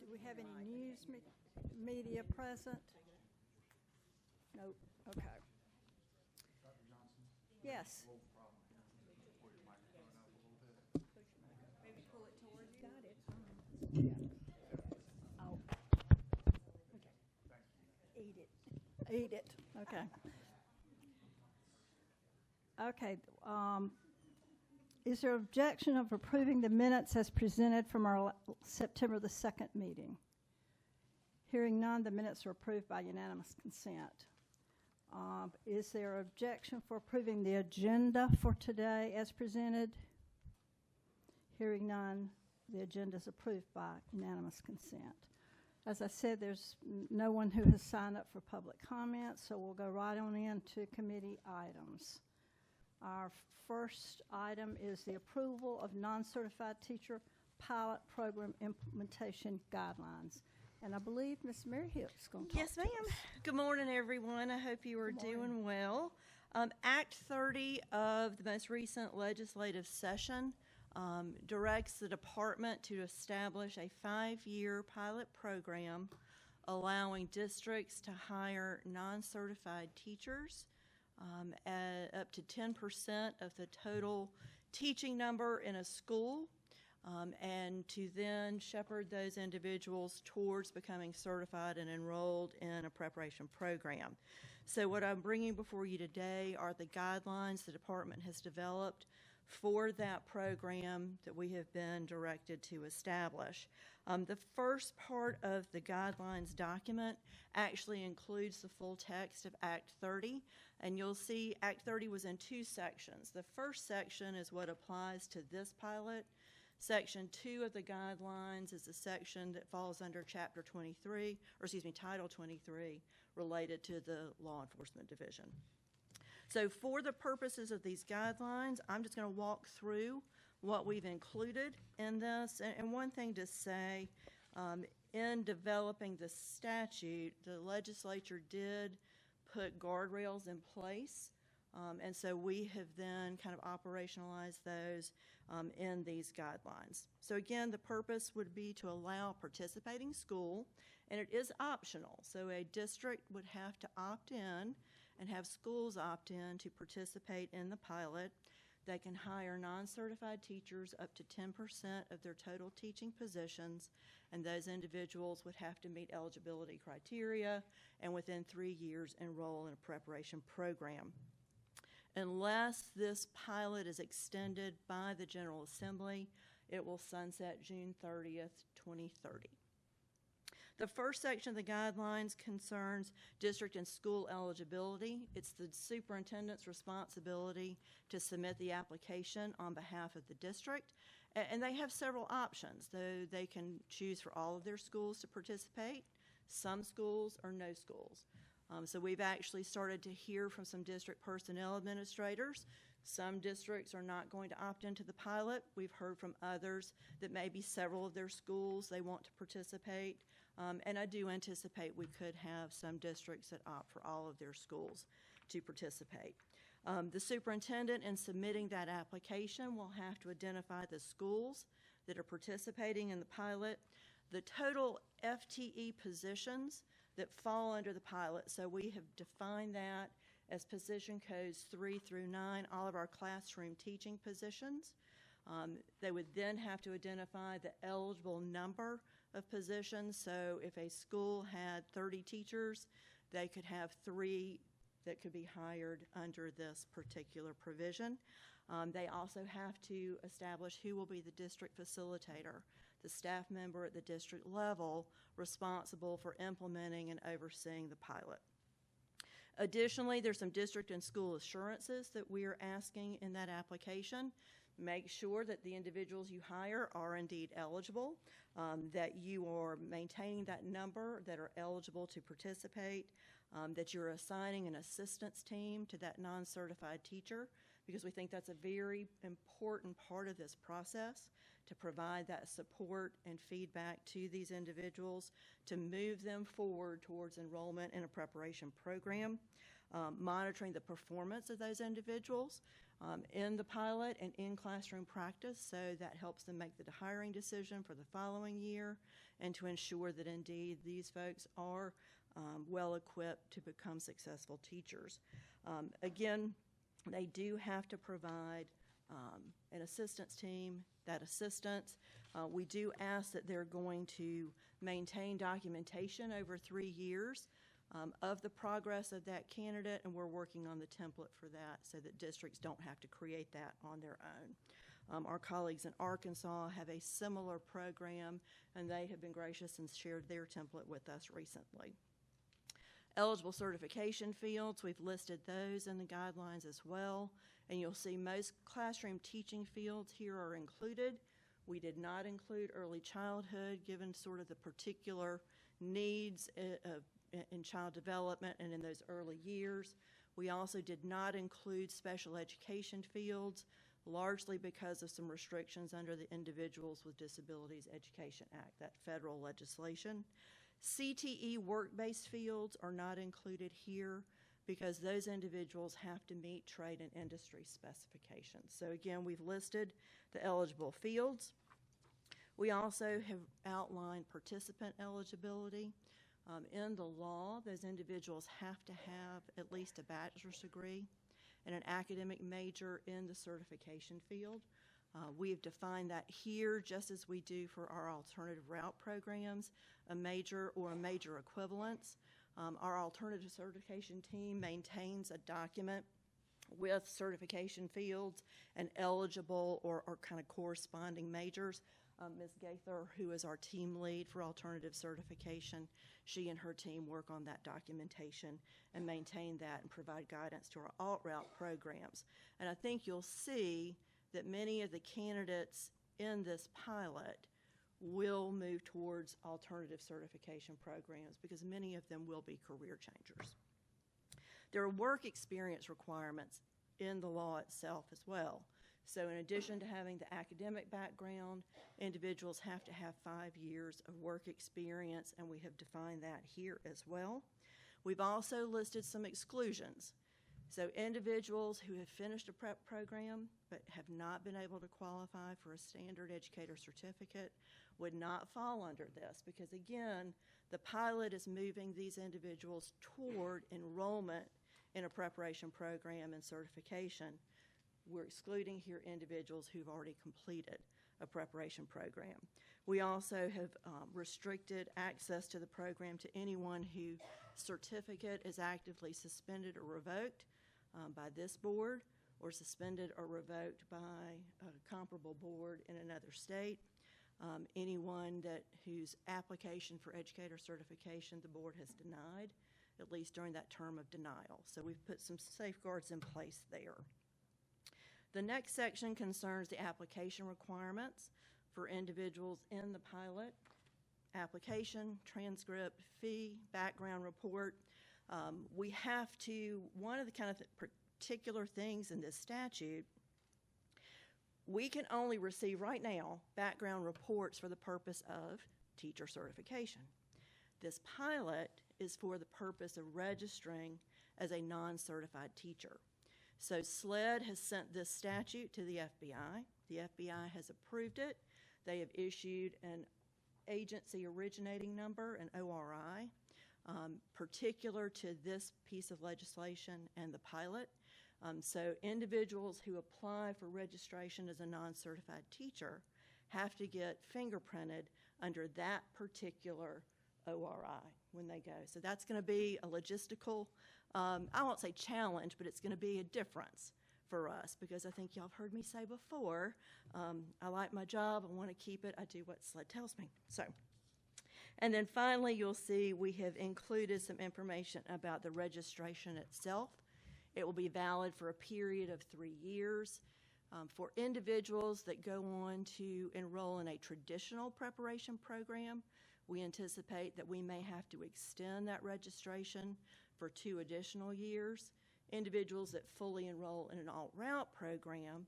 Do we have any news media present? Nope. Okay. Dr. Johnson? Yes. Little problem here. Pull your microphone up a little bit. Maybe pull it towards you. Got it. Oh. Okay. Thank you. Eat it. Eat it. Okay. Okay. Is there objection of approving the minutes as presented from our September the 2nd meeting? Hearing none, the minutes are approved by unanimous consent. Is there objection for approving the agenda for today as presented? Hearing none, the agenda is approved by unanimous consent. As I said, there's no one who has signed up for public comment, so we'll go right on into committee items. Our first item is the approval of non-certified teacher pilot program implementation guidelines. And I believe Ms. Mary Hill is going to talk. Yes, ma'am. Good morning, everyone. I hope you are doing well. Act 30 of the most recent legislative session directs the department to establish a 5-year pilot program allowing districts to hire non-certified teachers at up to 10% of the total teaching number in a school, and to then shepherd those individuals towards becoming certified and enrolled in a preparation program. So what I'm bringing before you today are the guidelines the department has developed for that program that we have been directed to establish. The first part of the guidelines document actually includes the full text of Act 30, and you'll see Act 30 was in 2 sections. The first section is what applies to this pilot. Section 2 of the guidelines is a section that falls under Title 23, related to the Law Enforcement Division. So for the purposes of these guidelines, I'm just going to walk through what we've included in this. And one thing to say, in developing the statute, the legislature did put guardrails in place. And so we have then kind of operationalized those in these guidelines. So again, the purpose would be to allow participating school, and it is optional. So a district would have to opt in and have schools opt in to participate in the pilot. They can hire non-certified teachers up to 10% of their total teaching positions, and those individuals would have to meet eligibility criteria and within 3 years enroll in a preparation program. Unless this pilot is extended by the General Assembly, it will sunset June 30th, 2030. The first section of the guidelines concerns district and school eligibility. It's the superintendent's responsibility to submit the application on behalf of the district. And they have several options. They can choose for all of their schools to participate, some schools, or no schools. So we've actually started to hear from some district personnel administrators. Some districts are not going to opt into the pilot. We've heard from others that maybe several of their schools they want to participate. And I do anticipate we could have some districts that opt for all of their schools to participate. The superintendent, in submitting that application, will have to identify the schools that are participating in the pilot, the total FTE positions that fall under the pilot. So we have defined that as position codes 3 through 9, all of our classroom teaching positions. They would then have to identify the eligible number of positions. So if a school had 30 teachers, they could have 3 that could be hired under this particular provision. They also have to establish who will be the district facilitator, the staff member at the district level responsible for implementing and overseeing the pilot. Additionally, there's some district and school assurances that we are asking in that application. Make sure that the individuals you hire are indeed eligible, that you are maintaining that number that are eligible to participate, that you're assigning an assistance team to that non-certified teacher, because we think that's a very important part of this process, to provide that support and feedback to these individuals to move them forward towards enrollment in a preparation program. Monitoring the performance of those individuals. in the pilot and in classroom practice, so that helps them make the hiring decision for the following year and to ensure that indeed these folks are well equipped to become successful teachers. Again, they do have to provide an assistance team. That assistance, we do ask that they're going to maintain documentation over 3 years of the progress of that candidate, and we're working on the template for that so that districts don't have to create that on their own. Our colleagues in Arkansas have a similar program, and they have been gracious and shared their template with us recently. Eligible certification fields, we've listed those in the guidelines as well, and you'll see most classroom teaching fields here are included. We did not include early childhood, given sort of the particular needs in child development and in those early years. We also did not include special education fields, largely because of some restrictions under the Individuals with Disabilities Education Act, that federal legislation. CTE work-based fields are not included here because those individuals have to meet trade and industry specifications. So again, we've listed the eligible fields. We also have outlined participant eligibility. In the law, those individuals have to have at least a bachelor's degree and an academic major in the certification field. We have defined that here just as we do for our alternative route programs, a major or a major equivalence. Our alternative certification team maintains a document with certification fields and eligible or kind of corresponding majors. Ms. Gaither, who is our team lead for alternative certification, she and her team work on that documentation and maintain that and provide guidance to our alt route programs. And I think you'll see that many of the candidates in this pilot will move towards alternative certification programs because many of them will be career changers. There are work experience requirements in the law itself as well. So in addition to having the academic background, individuals have to have 5 years of work experience, and we have defined that here as well. We've also listed some exclusions. So individuals who have finished a prep program but have not been able to qualify for a standard educator certificate would not fall under this because, again, the pilot is moving these individuals toward enrollment in a preparation program and certification. We're excluding here individuals who've already completed a preparation program. We also have restricted access to the program to anyone whose certificate is actively suspended or revoked by this board or suspended or revoked by a comparable board in another state. Anyone whose application for educator certification the board has denied, at least during that term of denial. So we've put some safeguards in place there. The next section concerns the application requirements for individuals in the pilot. Application, transcript, fee, background report. We have to, one of the kind of particular things in this statute, we can only receive right now background reports for the purpose of teacher certification. This pilot is for the purpose of registering as a non-certified teacher. So SLED has sent this statute to the FBI. The FBI has approved it. They have issued an agency originating number, an ORI, particular to this piece of legislation and the pilot. So individuals who apply for registration as a non-certified teacher have to get fingerprinted under that particular ORI when they go. So that's going to be a logistical, I won't say challenge, but it's going to be a difference for us because I think y'all have heard me say before, I like my job, I want to keep it, I do what SLED tells me. So, and then finally you'll see we have included some information about the registration itself. It will be valid for a period of 3 years. For individuals that go on to enroll in a traditional preparation program, we anticipate that we may have to extend that registration for 2 additional years. Individuals that fully enroll in an alt-route program,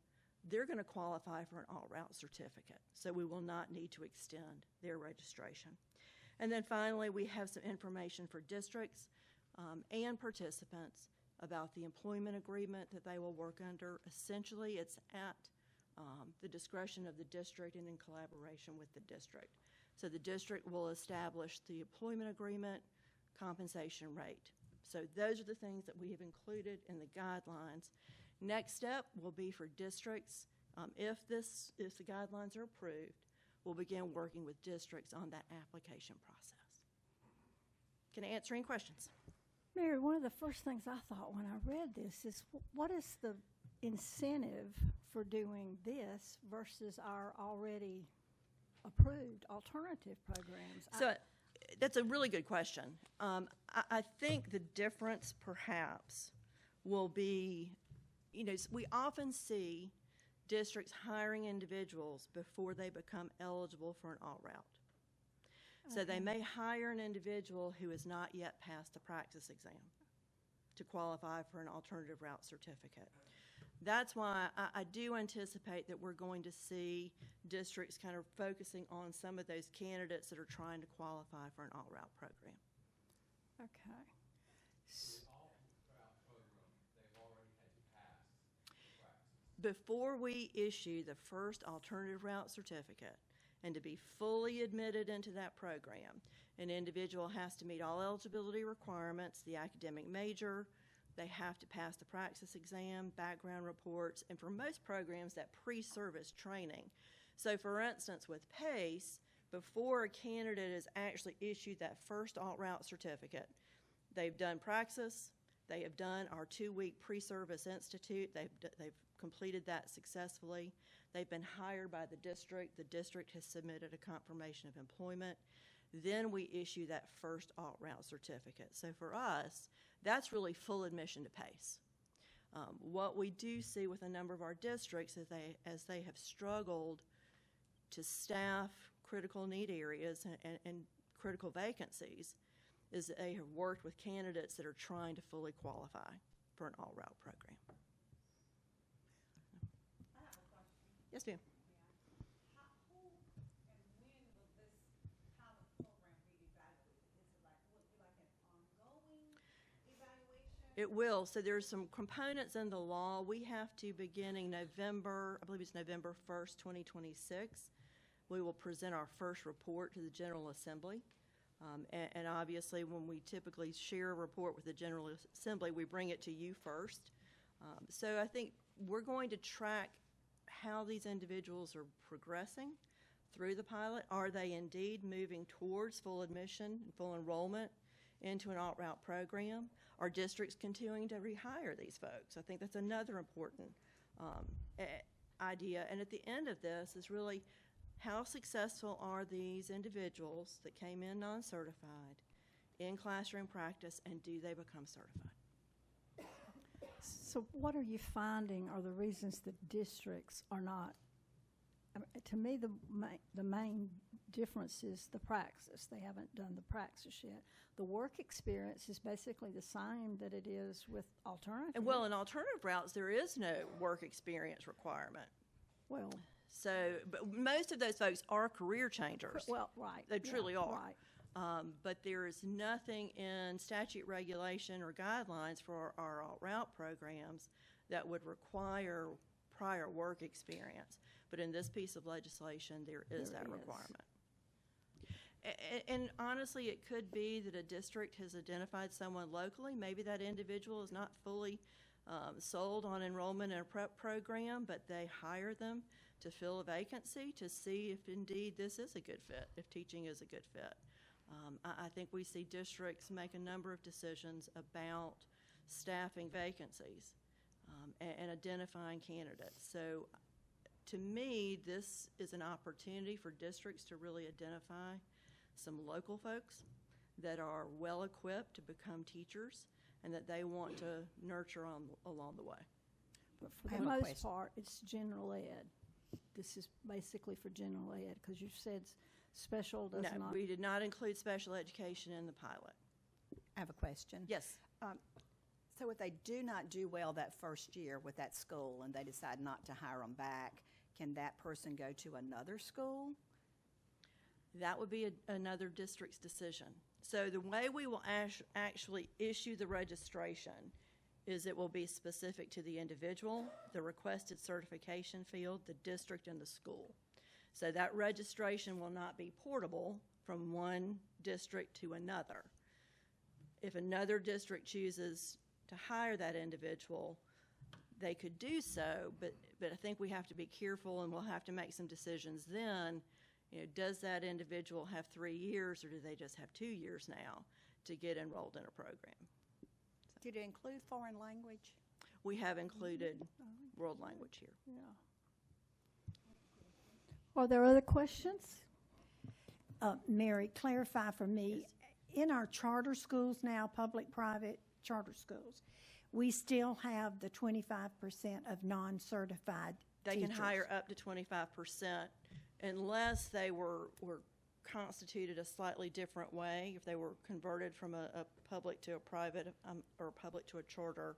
they're going to qualify for an alt-route certificate, so we will not need to extend their registration. And then finally, we have some information for districts and participants about the employment agreement that they will work under. Essentially, it's at the discretion of the district and in collaboration with the district. So the district will establish the employment agreement, compensation rate. So those are the things that we have included in the guidelines. Next step will be for districts. If the guidelines are approved, we'll begin working with districts on that application process. Can I answer any questions? Mary, one of the first things I thought when I read this is, what is the incentive for doing this versus our already approved alternative programs? So that's a really good question. I think the difference perhaps will be, we often see districts hiring individuals before they become eligible for an alt route. So they may hire an individual who has not yet passed the praxis exam to qualify for an alternative route certificate. That's why I do anticipate that we're going to see districts kind of focusing on some of those candidates that are trying to qualify for an alt route program. Okay. Before we issue the first alternative route certificate, and to be fully admitted into that program, an individual has to meet all eligibility requirements, the academic major, they have to pass the praxis exam, background reports, and for most programs, that pre-service training. So for instance, with PACE, before a candidate is actually issued that first alt route certificate, they've done praxis, they have done our 2-week pre-service institute, they've completed that successfully. They've been hired by the district has submitted a confirmation of employment. Then we issue that first alt route certificate. So for us, that's really full admission to PACE. What we do see with a number of our districts is as they have struggled to staff critical need areas and critical vacancies, is that they have worked with candidates that are trying to fully qualify for an alt route program. Yes, ma'am. Who and when will this pilot program be evaluated? Is it will it be like an ongoing evaluation? It will. So there's some components in the law. We have to, beginning November, I believe it's November 1st, 2026, we will present our first report to the General Assembly. And obviously, when we typically share a report with the General Assembly, we bring it to you first. So I think we're going to track how these individuals are progressing through the pilot. Are they indeed moving towards full admission and full enrollment into an alt route program? Are districts continuing to rehire these folks? I think that's another important idea. And at the end of this is really, how successful are these individuals that came in non-certified in classroom practice, and do they become certified? So what are you finding are the reasons that districts are not? To me, the main difference is the praxis. They haven't done the praxis yet. The work experience is basically the same that it is with alternative. And well, in alternative routes, there is no work experience requirement. Well, So, but most of those folks are career changers. well, right. They truly are. Right. But there is nothing in statute regulation or guidelines for our alt route programs that would require prior work experience. But in this piece of legislation, there is that requirement. And honestly, it could be that a district has identified someone locally. Maybe that individual is not fully sold on enrollment in a prep program, but they hire them to fill a vacancy to see if indeed this is a good fit, if teaching is a good fit. I think we see districts make a number of decisions about staffing vacancies and identifying candidates. So to me, this is an opportunity for districts to really identify some local folks that are well equipped to become teachers and that they want to nurture along the way. But for I the have a most question. part, it's general ed. This is basically for general ed, because you said special does No, not. we did not include special education in the pilot. I have a question. Yes. So if they do not do well that first year with that school and they decide not to hire them back, can that person go to another school? That would be another district's decision. So the way we will actually issue the registration is it will be specific to the individual, the requested certification field, the district, and the school. So that registration will not be portable from one district to another. If another district chooses to hire that individual, they could do so, but I think we have to be careful, and we'll have to make some decisions then. Does that individual have 3 years, or do they just have 2 years now to get enrolled in a program? Did it include foreign language? We have included world language here. Yeah. Are there other questions? Mary, clarify for me, in our charter schools now, public-private charter schools, we still have the 25% of non-certified They teachers. can hire up to 25% unless they were constituted a slightly different way. If they were converted from a public to a private or a public to a charter,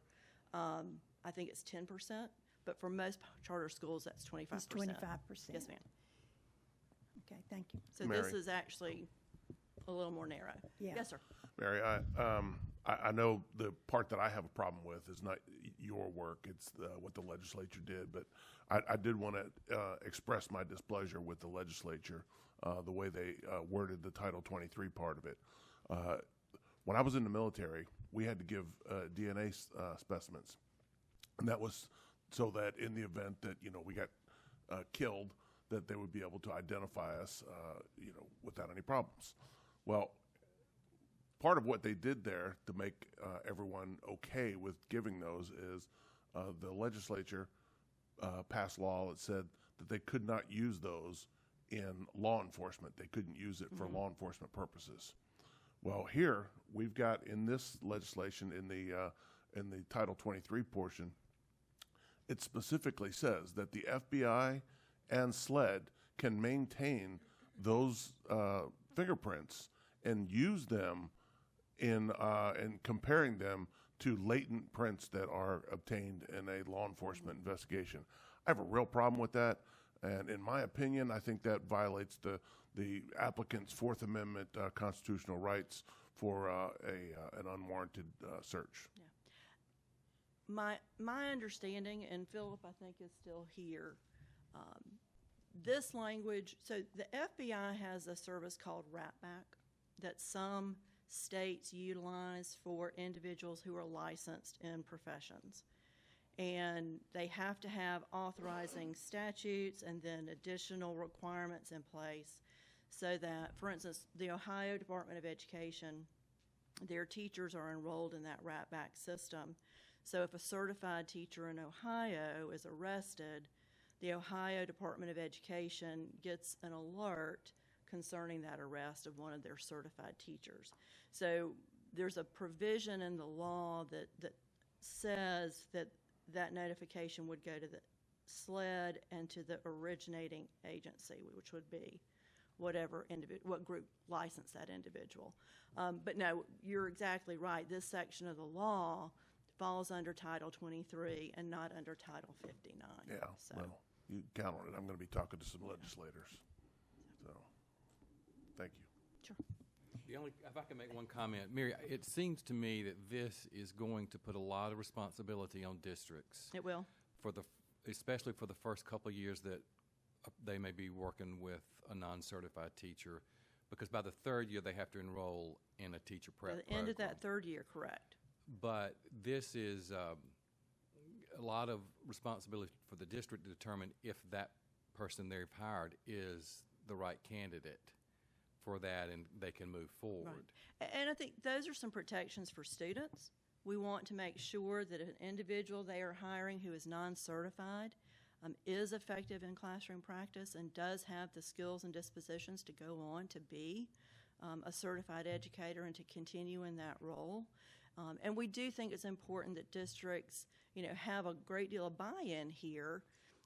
I think it's 10%. But for most charter schools, that's 25%. It's 25%. Yes, ma'am. Okay, thank you. So this Mary. is actually a little more narrow. Yeah. Yes, sir. Mary, I know the part that I have a problem with is not your work, it's what the legislature did, but I did want to express my displeasure with the legislature, the way they worded the Title 23 part of it. When I was in the military, we had to give DNA specimens, and that was so that in the event that, we got killed, that they would be able to identify us, without any problems. Well, part of what they did there to make everyone okay with giving those is the legislature passed law that said that they could not use those in law enforcement. They couldn't use it for law enforcement purposes. Well, here we've got in this legislation in the Title 23 portion, it specifically says that the FBI and SLED can maintain those fingerprints and use them in comparing them to latent prints that are obtained in a law enforcement investigation. I have a real problem with that, and in my opinion, I think that violates the applicant's Fourth Amendment constitutional rights for an unwarranted search. My understanding, and Philip, I think, is still here, this language, so the FBI has a service called RATBAC that some states utilize for individuals who are licensed in professions. And they have to have authorizing statutes and then additional requirements in place so that, for instance, the Ohio Department of Education, their teachers are enrolled in that RATBAC system. So if a certified teacher in Ohio is arrested, the Ohio Department of Education gets an alert concerning that arrest of one of their certified teachers. So there's a provision in the law that says that notification would go to the SLED and to the originating agency, which would be what group licensed that individual. But no, you're exactly right. This section of the law falls under Title 23 and not under Title 59. Yeah, So, well, you count on it. I'm going to be talking to some legislators. So, thank you. sure. If I can make one comment, Mary, it seems to me that this is going to put a lot of responsibility on districts, It will. especially for the first couple of years that they may be working with a non-certified teacher, because by the third year they have to enroll in a teacher prep By the end of program. that third year, correct. But this is a lot of responsibility for the district to determine if that person they've hired is the right candidate for that, and they can move forward. And I think those are some protections for students. We want to make sure that an individual they are hiring who is non-certified is effective in classroom practice and does have the skills and dispositions to go on to be a certified educator and to continue in that role. And we do think it's important that districts, have a great deal of buy-in here.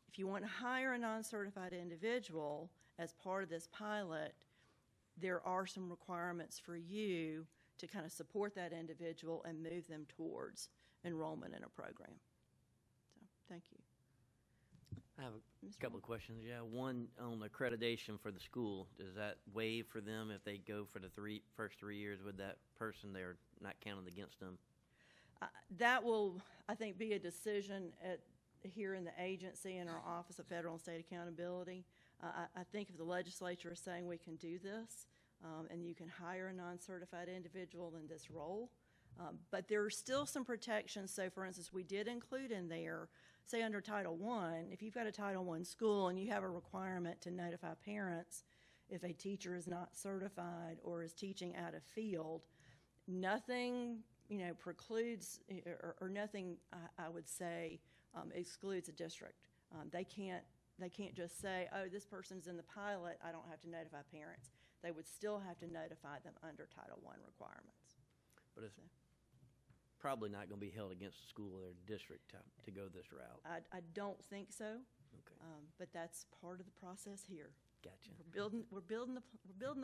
If you want to hire a non-certified individual as part of this pilot, there are some requirements for you to kind of support that individual and move them towards enrollment in a program. So, thank you. I have a Mr. couple of questions. Yeah, one on accreditation for the school. Does that waive for them if they go for the first 3 years with that person? They're not counted against them. That will, I think, be a decision here in the agency in our Office of Federal and State Accountability. I think if the legislature is saying we can do this, and you can hire a non-certified individual in this role, but there are still some protections. So, for instance, we did include in there, say under Title I, if you've got a Title I school and you have a requirement to notify parents if a teacher is not certified or is teaching out of field, nothing, precludes or nothing, I would say, excludes a district. They can't just say, oh, this person's in the pilot, I don't have to notify parents. They would still have to notify them under Title I requirements. But it's probably not going to be held against the school or district to go this route. I don't think so, Okay, but that's part of the process here. gotcha. We're building the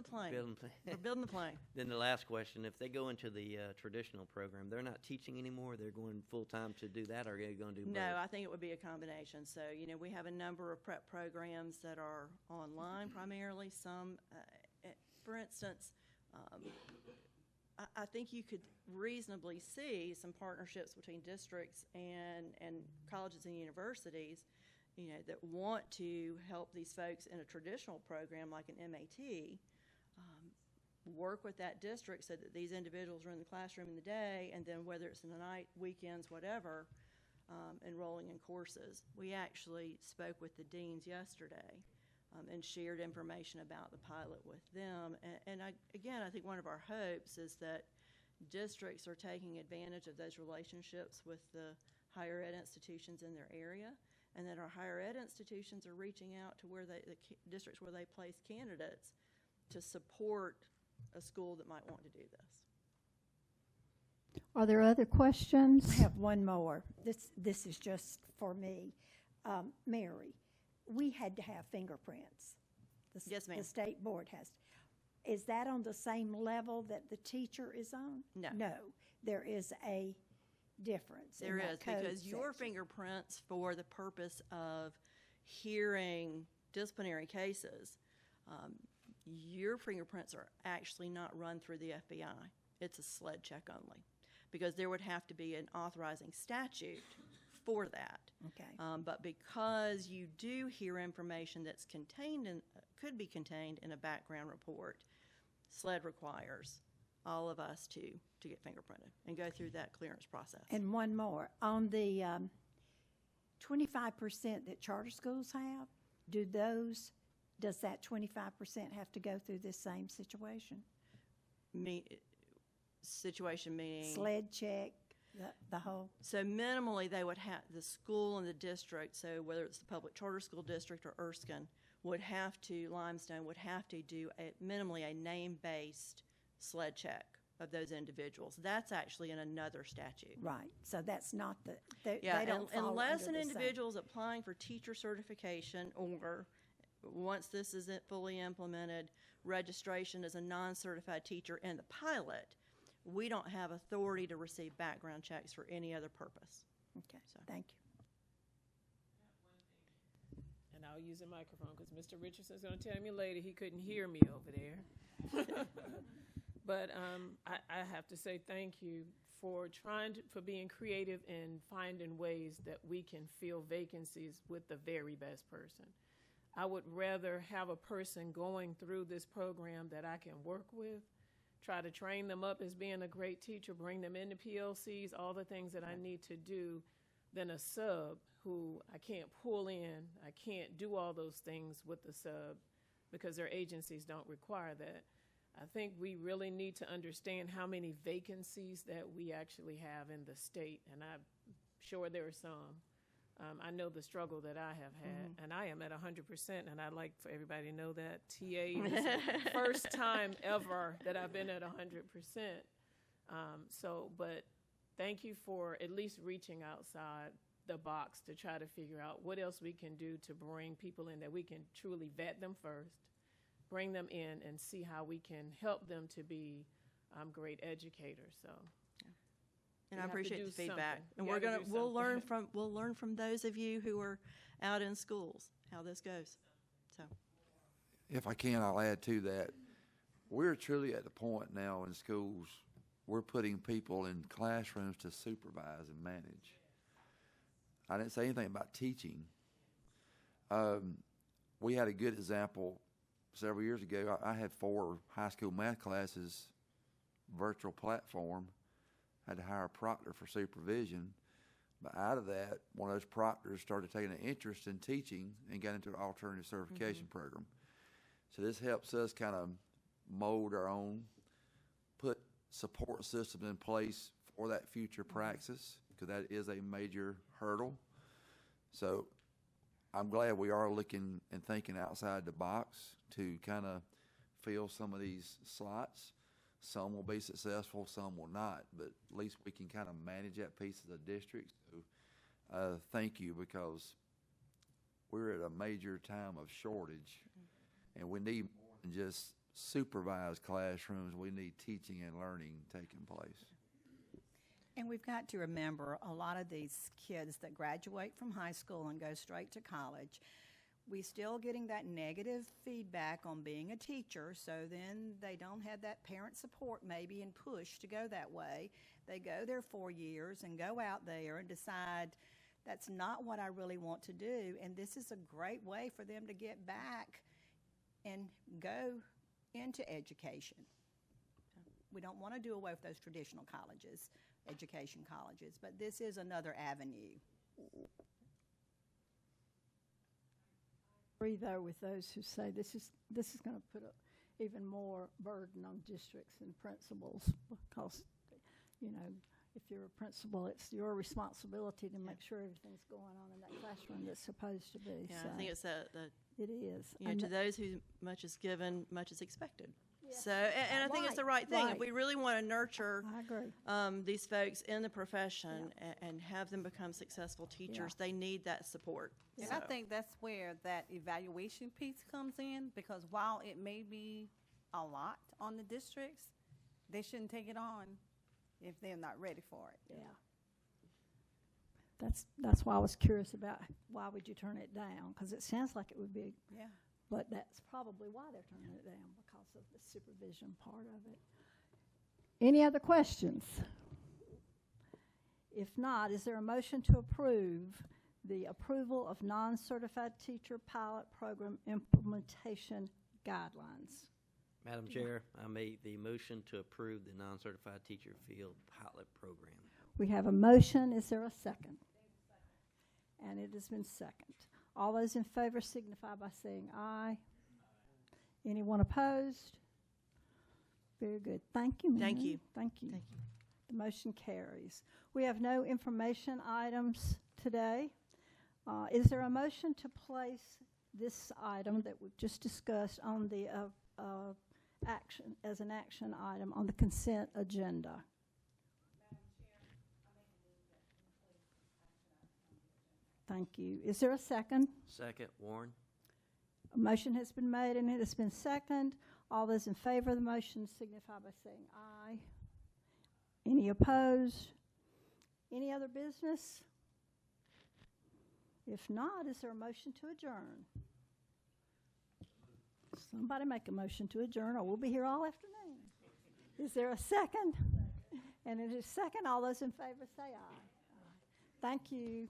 plane. Building We're building the plane. Then the last question, if they go into the traditional program, they're not teaching anymore, they're going full-time to do that, or are they going to do both? No, I think it would be a combination. So, we have a number of prep programs that are online primarily, some, for instance, I think you could reasonably see some partnerships between districts and colleges and universities, that want to help these folks in a traditional program like an MAT, work with that district so that these individuals are in the classroom in the day, and then whether it's in the night, weekends, whatever, enrolling in courses. We actually spoke with the deans yesterday and shared information about the pilot with them. And I think one of our hopes is that districts are taking advantage of those relationships with the higher ed institutions in their area, and that our higher ed institutions are reaching out to where the districts where they place candidates to support a school that might want to do this. Are there other questions? I have one more. This is just for me. Mary, we had to have fingerprints. Yes, ma'am. The state board has. Is that on the same level that the teacher is on? No. No, there is a difference in There that is, code because your section. fingerprints for the purpose of hearing disciplinary cases, your fingerprints are actually not run through the FBI. It's a SLED check only, because there would have to be an authorizing statute for that. Okay. But because you do hear information that's could be contained in a background report, SLED requires all of us to get fingerprinted and go through that clearance process. And one more. On the 25% that charter schools have, does that 25% have to go through this same situation? Situation meaning? SLED check, the whole? So minimally, they would have, the school and the district, so whether it's the public charter school district or Erskine, Limestone would have to do minimally a name-based SLED check of those individuals. That's actually in another statute. Right, so that's not they Yeah, don't fall unless under an the same. individual is applying for teacher certification, or once this is fully implemented, registration as a non-certified teacher in the pilot, we don't have authority to receive background checks for any other purpose. Okay, So. thank you. And I'll use a microphone because Mr. Richardson's going to tell me later he couldn't hear me over there. But I have to say thank you for for being creative and finding ways that we can fill vacancies with the very best person. I would rather have a person going through this program that I can work with, try to train them up as being a great teacher, bring them into PLCs, all the things that I need to do, than a sub who I can't pull in. I can't do all those things with the sub because their agencies don't require that. I think we really need to understand how many vacancies that we actually have in the state, and I'm sure there are some. I know the struggle that I have had, and I am at 100%, and I'd like for everybody to know that. TA is the first time ever that I've been at 100%. But thank you for at least reaching outside the box to try to figure out what else we can do to bring people in, that we can truly vet them first, bring them in, and see how we can help them to be great educators. So. And We I have to appreciate do the feedback. something. And We gotta do we'll learn from those of you who are out in schools how this goes. So If I can, I'll add to that. We're truly at the point now in schools we're putting people in classrooms to supervise and manage. I didn't say anything about teaching. We had a good example several years ago. I had 4 high school math classes, virtual platform. Had to hire a proctor for supervision. But out of that, one of those proctors started taking an interest in teaching and got into an alternative certification program. So this helps us kind of mold our own, put support systems in place for that future praxis, because that is a major hurdle. So I'm glad we are looking and thinking outside the box to kind of fill some of these slots. Some will be successful, some will not, but at least we can kind of manage that piece of the district. So thank you, because we're at a major time of shortage, and we need more than just supervised classrooms. We need teaching and learning taking place. And we've got to remember, a lot of these kids that graduate from high school and go straight to college, we still getting that negative feedback on being a teacher, so then they don't have that parent support maybe and push to go that way. They go their 4 years and go out there and decide that's not what I really want to do, and this is a great way for them to get back and go into education. We don't want to do away with those traditional colleges, education colleges, but this is another avenue. Agree though with those who say this is going to put even more burden on districts and principals, because if you're a principal, it's your responsibility to make sure everything's going on in that classroom that's supposed to be. Yeah, so I think it's it is. to those who much is given, much is expected. Yes. So, and I think it's the right thing. Right. If we really want to nurture I agree. these folks in the profession and have them become successful teachers, they need that support. And So- I think that's where that evaluation piece comes in, because while it may be a lot on the districts, they shouldn't take it on if they're not ready for it. Yeah. That's why I was curious about why would you turn it down, because it sounds like it would be. Yeah. But that's probably why they're turning it down, because of the supervision part of it. Any other questions? If not, is there a motion to approve the approval of non-certified teacher pilot program implementation guidelines? Madam Chair, I made the motion to approve the non-certified teacher field pilot program. We have a motion. Is there a second? And it has been seconded. All those in favor signify by saying aye. Anyone opposed? Very good. Thank you, ma'am. Thank you. Thank you. Thank you. The motion carries. We have no information items today. Is there a motion to place this item that we've just discussed on the action, as an action item on the consent agenda? Thank you. Is there a second? Second, Warren. A motion has been made and it has been seconded. All those in favor of the motion signify by saying aye. Any opposed? Any other business? If not, is there a motion to adjourn? Somebody make a motion to adjourn, or we'll be here all afternoon. Is there a second? And it is second. All those in favor say aye. Thank you.